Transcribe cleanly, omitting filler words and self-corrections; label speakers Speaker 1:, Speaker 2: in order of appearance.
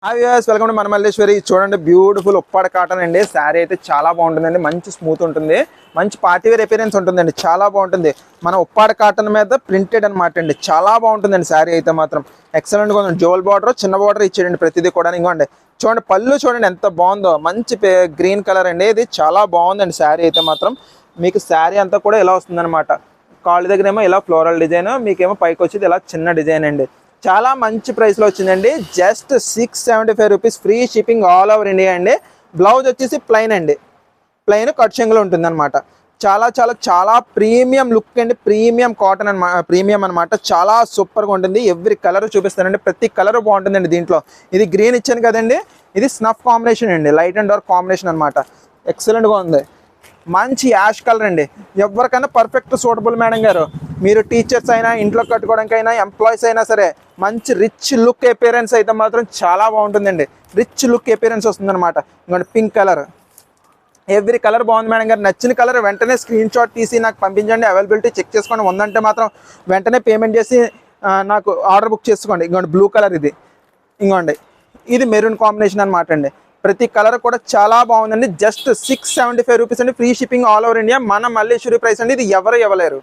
Speaker 1: Hi viewers, welcome to మన మల్లేశ్వరి. చూడండి, beautiful Uppada cotton అండి. శారీ అయితే చాలా బాగుంటుందండి. మంచి స్మూత్ ఉంటుంది, మంచి పార్టీవేర్ అపియరెన్స్ ఉంటుందండి. చాలా బాగుంటుంది. మన ఉప్పాడ కాటన్ మీద ప్రింటెడ్ అనమాట అండి. చాలా బాగుంటుందండి శారీ అయితే మాత్రం. ఎక్సలెంట్గా ఉంది. జోల్ బార్డర్, చిన్న బార్డర్ ఇచ్చేయండి ప్రతిదీ కూడా. ఇంకోండి చూడండి, పళ్ళు చూడండి ఎంత బాగుందో. మంచి గ్రీన్ కలర్ అండి. ఇది చాలా బాగుందండి శారీ అయితే మాత్రం. మీకు శారీ అంతా కూడా ఇలా వస్తుందన్నమాట. కాళ్ళ దగ్గర ఏమో ఇలా ఫ్లోరల్ డిజైన్, మీకేమో పైకి వచ్చేది ఇలా చిన్న డిజైన్ అండి. చాలా మంచి ప్రైస్లో వచ్చిందండి. Just 675 rupees, free shipping all over India అండి. బ్లౌజ్ వచ్చేసి ప్లెయిన్ అండి, ప్లెయిన్ కట్ చెంగులో ఉంటుంది అనమాట. చాలా చాలా చాలా ప్రీమియం లుక్ అండి. ప్రీమియం కాటన్ అనమాట, ప్రీమియం అనమాట. చాలా సూపర్గా ఉంటుంది. ఎవ్రీ కలర్ చూపిస్తానండి, ప్రతి కలర్ బాగుంటుందండి దీంట్లో. ఇది గ్రీన్ ఇచ్చాను కదండి, ఇది స్నఫ్ కాంబినేషన్ అండి, లైట్ అండ్ డార్క్ కాంబినేషన్ అనమాట. ఎక్సలెంట్గా ఉంది. మంచి యాష్ కలర్ అండి. ఎవరికైనా పర్ఫెక్ట్ సూటబుల్ మేడం గారు. మీరు టీచర్స్ అయినా, ఇంట్లో కట్టుకోవడానికైనా, ఎంప్లాయీస్ అయినా సరే మంచి రిచ్ లుక్ అపియరెన్స్ అయితే మాత్రం చాలా బాగుంటుందండి. రిచ్ లుక్ అపియరెన్స్ వస్తుందన్నమాట. ఇంకోటి పింక్ కలర్, ఎవ్రీ కలర్ బాగుంది మేడం గారు. నచ్చిన కలర్ వెంటనే స్క్రీన్ షాట్ తీసి నాకు పంపించండి. అవైలబిలిటీ చెక్ చేసుకోండి. ఉందంటే మాత్రం వెంటనే పేమెంట్ చేసి నాకు ఆర్డర్ బుక్ చేసుకోండి. ఇంకోటి బ్లూ కలర్, ఇంకోండి ఇది మెరూన్ కాంబినేషన్ అనమాట అండి. ప్రతి కలర్ కూడా చాలా బాగుందండి. జస్ట్ 675 రూపీస్ అండి, free shipping all over India. మన మల్లేశ్వరి ప్రైస్ అండి. ఇది ఎవరు ఇవ్వలేరు.